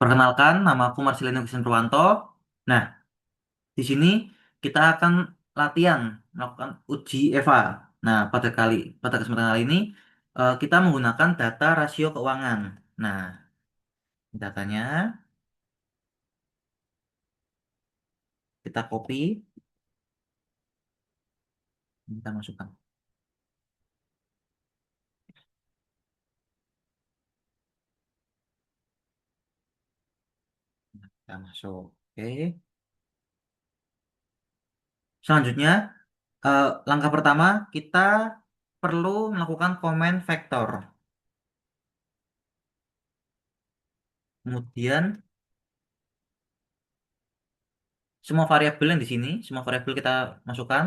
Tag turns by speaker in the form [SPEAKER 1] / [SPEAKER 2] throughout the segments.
[SPEAKER 1] Perkenalkan, nama aku Marcelino Christian Purwanto. Nah, di sini kita akan latihan melakukan uji EVA. Nah, pada kesempatan kali ini kita menggunakan data rasio keuangan. Nah, datanya kita copy, kita masukkan. Kita masuk. Oke. Selanjutnya, langkah pertama kita perlu melakukan komen vektor. Kemudian semua variabel yang di sini, semua variabel kita masukkan.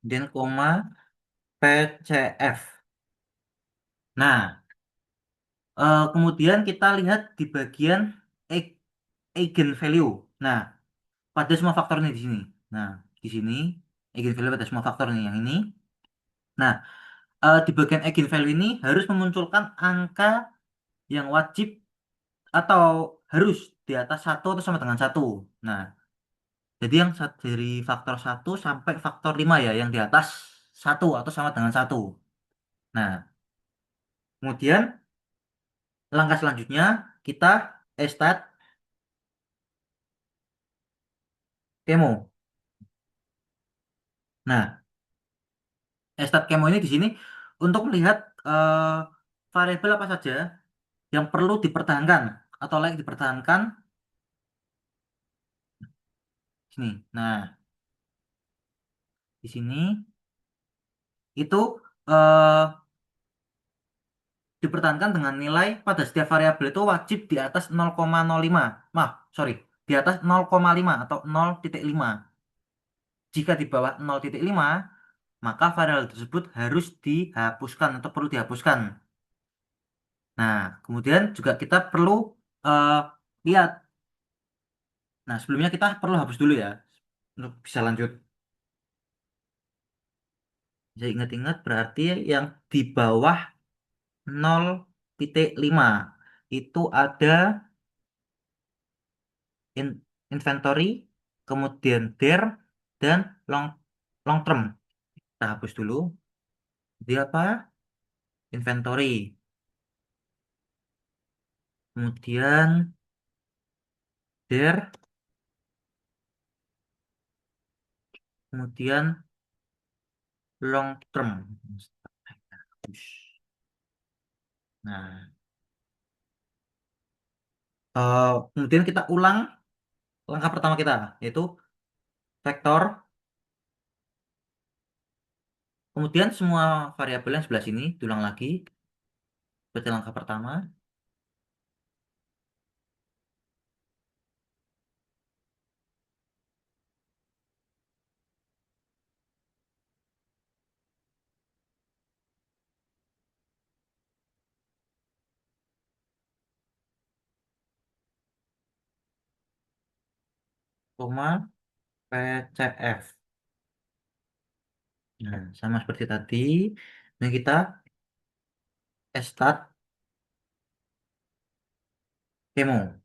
[SPEAKER 1] Kemudian koma PCF. Nah, kemudian kita lihat di bagian e- eigenvalue. Nah, pada semua faktor ini di sini. Nah, di sini eigenvalue pada semua faktor ini yang ini. Nah, di bagian eigenvalue ini harus memunculkan angka yang wajib atau harus di atas satu atau sama dengan satu. Nah, jadi yang dari faktor satu sampai faktor 5 ya, yang di atas satu atau sama dengan satu. Nah, kemudian langkah selanjutnya kita estat kemo. Nah, estat kemo ini di sini untuk melihat variabel apa saja yang perlu dipertahankan atau layak dipertahankan sini. Nah, di sini itu eh, dipertahankan dengan nilai pada setiap variabel itu wajib di atas 0,05. Maaf, sorry, di atas 0,5 atau 0,5. Jika di bawah 0,5, maka variabel tersebut harus dihapuskan atau perlu dihapuskan. Nah, kemudian juga kita perlu eh, lihat. Nah, sebelumnya kita perlu hapus dulu ya untuk bisa lanjut. Saya ingat-ingat berarti yang di bawah 0,5 itu ada inventory, kemudian there, dan long long term. Kita hapus dulu. Dia apa? Inventory. Kemudian there, kemudian long term. Nah, kemudian kita ulang langkah pertama kita, yaitu vektor. Kemudian semua variabel yang sebelah sini diulang lagi. Seperti langkah pertama. Koma PCF. Nah, sama seperti tadi. Dan kita start kemo,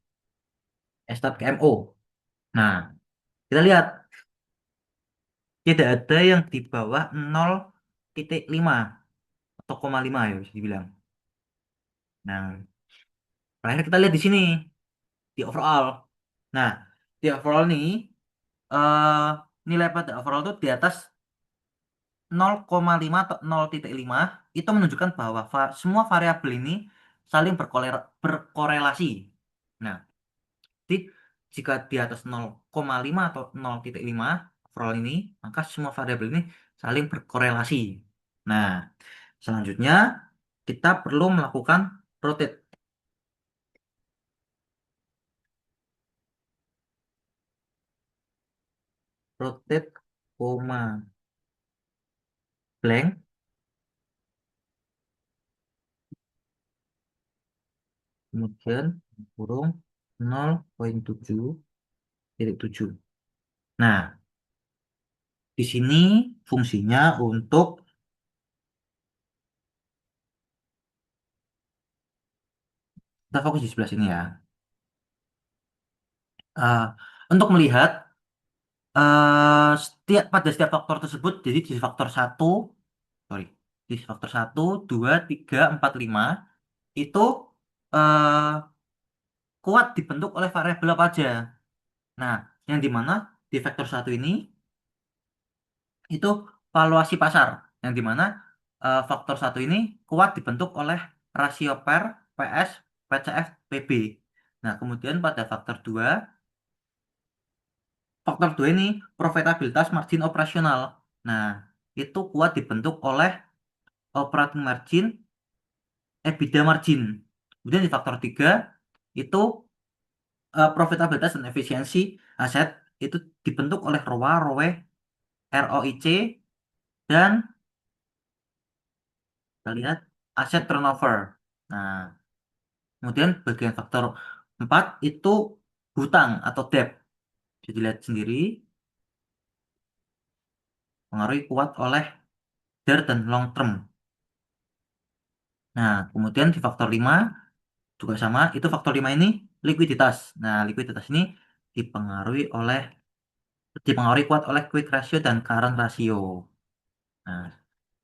[SPEAKER 1] start KMO. Nah, kita lihat tidak ada yang di bawah 0,5 atau koma 5 ya bisa dibilang. Nah, terakhir kita lihat di sini di overall. Nah, di overall nih eh nilai pada overall itu di atas 0,5 atau 0,5 itu menunjukkan bahwa semua variabel ini saling berkorelasi. Nah, jadi jika di atas 0,5 atau 0,5 overall ini, maka semua variabel ini saling berkorelasi. Nah, selanjutnya kita perlu melakukan rotate. Rotate, koma, blank. kemudian kurung 0,7,7. Nah, di sini fungsinya untuk, kita fokus di sebelah sini ya. Eh, untuk melihat pada setiap faktor tersebut, jadi di faktor satu, sorry, di faktor satu, 2, 3, 4, 5 itu eh, kuat dibentuk oleh variabel apa aja. Nah, yang dimana di vektor satu ini itu valuasi pasar, yang dimana faktor satu ini kuat dibentuk oleh rasio PER, PS, PCF, PB. Nah, kemudian pada faktor 2 ini profitabilitas margin operasional. Nah, itu kuat dibentuk oleh operating margin, EBITDA margin. Kemudian di faktor 3 itu profitabilitas dan efisiensi aset itu dibentuk oleh ROA, ROE, ROIC, dan kita lihat aset turnover. Nah, kemudian bagian faktor 4 itu hutang atau debt. Jadi lihat sendiri, pengaruh kuat oleh short dan long term. Nah, kemudian di faktor 5 juga sama, itu faktor 5 ini likuiditas. Nah, likuiditas ini dipengaruhi dipengaruhi kuat oleh quick ratio dan current ratio. Nah,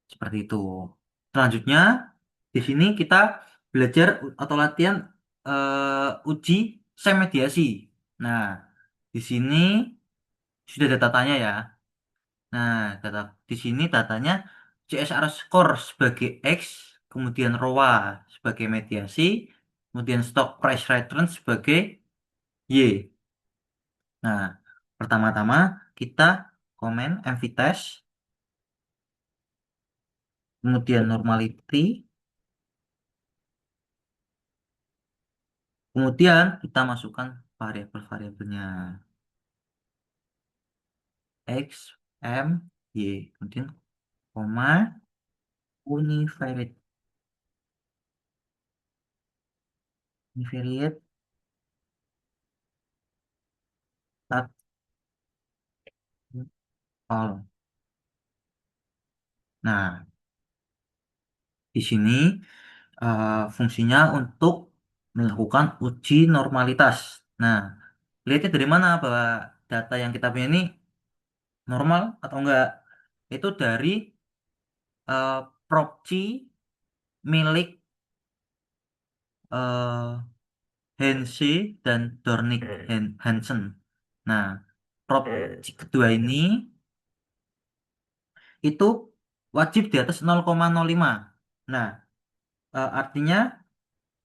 [SPEAKER 1] seperti itu. Selanjutnya, di sini kita belajar atau latihan uji SEM mediasi. Nah, di sini sudah ada datanya ya. Nah, di sini datanya CSR score sebagai X, kemudian ROA sebagai mediasi, kemudian stock price return sebagai Y. Nah, pertama-tama kita komen MV test, kemudian normality, kemudian kita masukkan variabel-variabelnya X, M, Y, kemudian koma, univariate, univariate, stat, all. Nah, di sini fungsinya untuk melakukan uji normalitas. Nah, lihatnya dari mana bahwa data yang kita punya ini normal atau enggak? Itu dari proxy milik eh, Hense dan Dornick Hansen. Nah, proxy kedua ini itu wajib di atas 0,05. Nah, artinya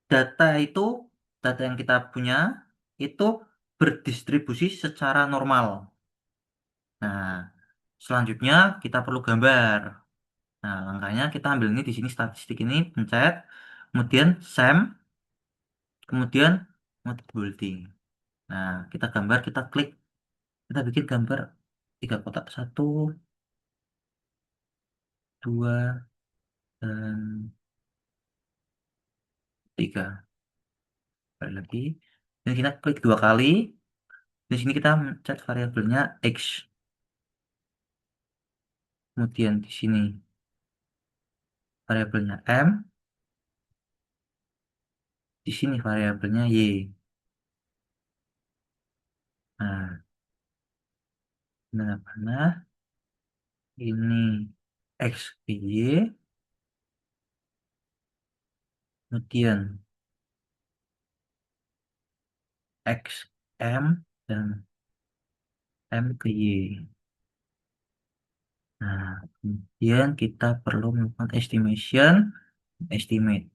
[SPEAKER 1] data itu, data yang kita punya itu berdistribusi secara normal. Nah, selanjutnya kita perlu gambar. Nah, langkahnya kita ambil ini di sini statistik ini, pencet, kemudian SEM, kemudian mode bolding. Nah, kita gambar, kita klik, kita bikin gambar tiga kotak, satu, dua, dan tiga. Balik lagi. Dan kita klik dua kali. Di sini kita mencet variabelnya X. Kemudian di sini variabelnya M. Di sini variabelnya Y. Nah, mana ini X Y. Kemudian X M dan M ke Y. Nah, kemudian kita perlu melakukan estimate.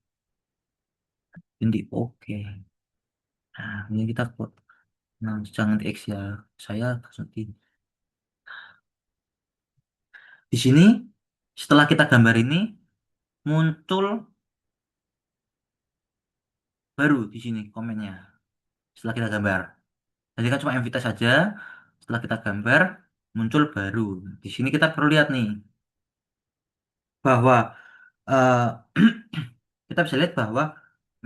[SPEAKER 1] Jadi oke. Nah, ini kita kok. Nah, jangan di X ya. Saya langsung di sini setelah kita gambar ini muncul baru di sini komennya. Setelah kita gambar. Jadi kan cuma MV test saja. Setelah kita gambar muncul baru. Di sini kita perlu lihat nih bahwa eh, kita bisa lihat bahwa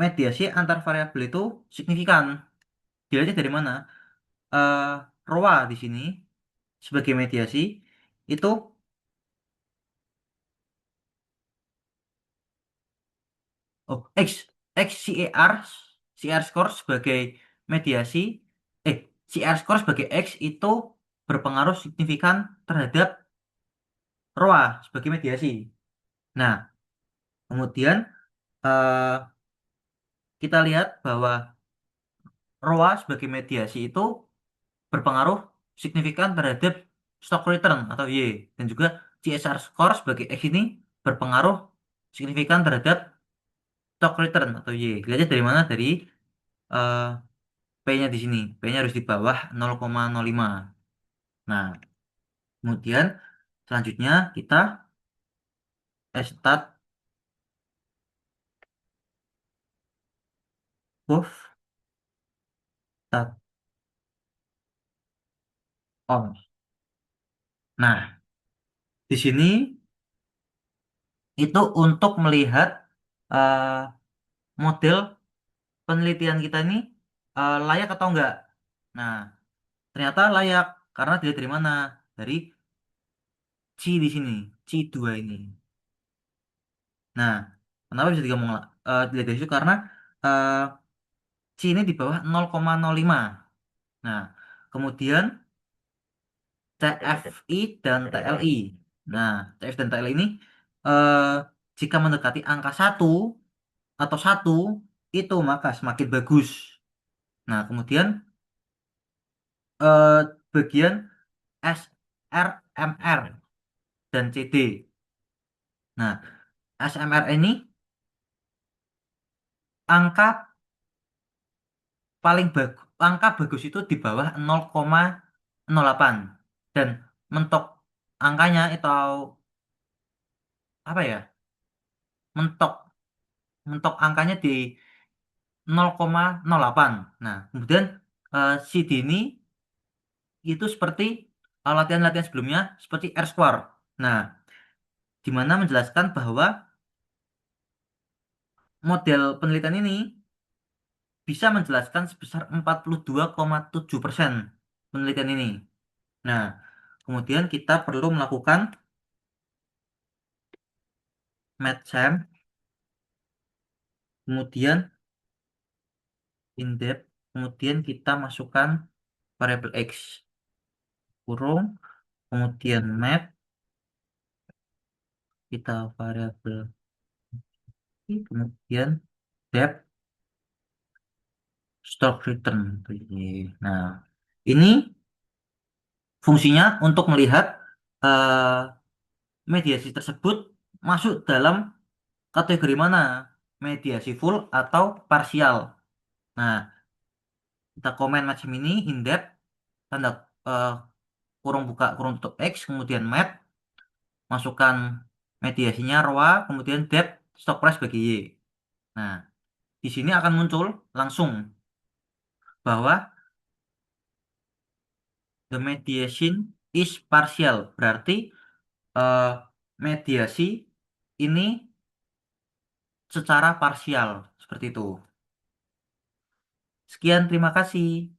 [SPEAKER 1] mediasi antar variabel itu signifikan. Dilihatnya dari mana? Eh ROA di sini sebagai mediasi itu X CR score sebagai mediasi CR score sebagai X itu berpengaruh signifikan terhadap ROA sebagai mediasi. Nah, kemudian eh, kita lihat bahwa ROA sebagai mediasi itu berpengaruh signifikan terhadap stock return atau Y, dan juga CSR score sebagai X ini berpengaruh signifikan terhadap stock return atau Y. Lihatnya dari mana? Dari eh, P-nya di sini. P-nya harus di bawah 0,05. Nah, kemudian selanjutnya kita stat buff stat on. Nah, di sini itu untuk melihat eh, model penelitian kita ini layak atau enggak. Nah, ternyata layak karena dilihat dari mana? Dari C di sini, C2 ini. Nah, kenapa bisa dilihat dari situ? Karena eh, C ini di bawah 0,05. Nah, kemudian TFI dan TLI. Nah, TF dan TLI ini eh, jika mendekati angka satu atau satu itu maka semakin bagus. Nah, kemudian eh, bagian SRMR dan CD. Nah, SMR ini angka angka bagus itu di bawah 0,08 dan mentok angkanya itu apa ya? Mentok mentok angkanya di 0,08. Nah, kemudian CD ini itu seperti latihan-latihan sebelumnya seperti R square. Nah, di mana menjelaskan bahwa model penelitian ini bisa menjelaskan sebesar 42,7% penelitian ini. Nah, kemudian kita perlu melakukan MATSAM, kemudian in-depth, kemudian kita masukkan variabel X kurung, kemudian map, kita variabel I, kemudian depth, stock return. Nah, ini fungsinya untuk melihat eh, mediasi tersebut masuk dalam kategori mana, mediasi full atau parsial. Nah, kita komen macam ini in depth, tanda eh, kurung buka kurung tutup X, kemudian mat, masukkan mediasinya ROA, kemudian depth, stop price bagi Y. Nah, di sini akan muncul langsung bahwa the mediation is partial. Berarti eh, mediasi ini secara parsial seperti itu. Sekian, terima kasih.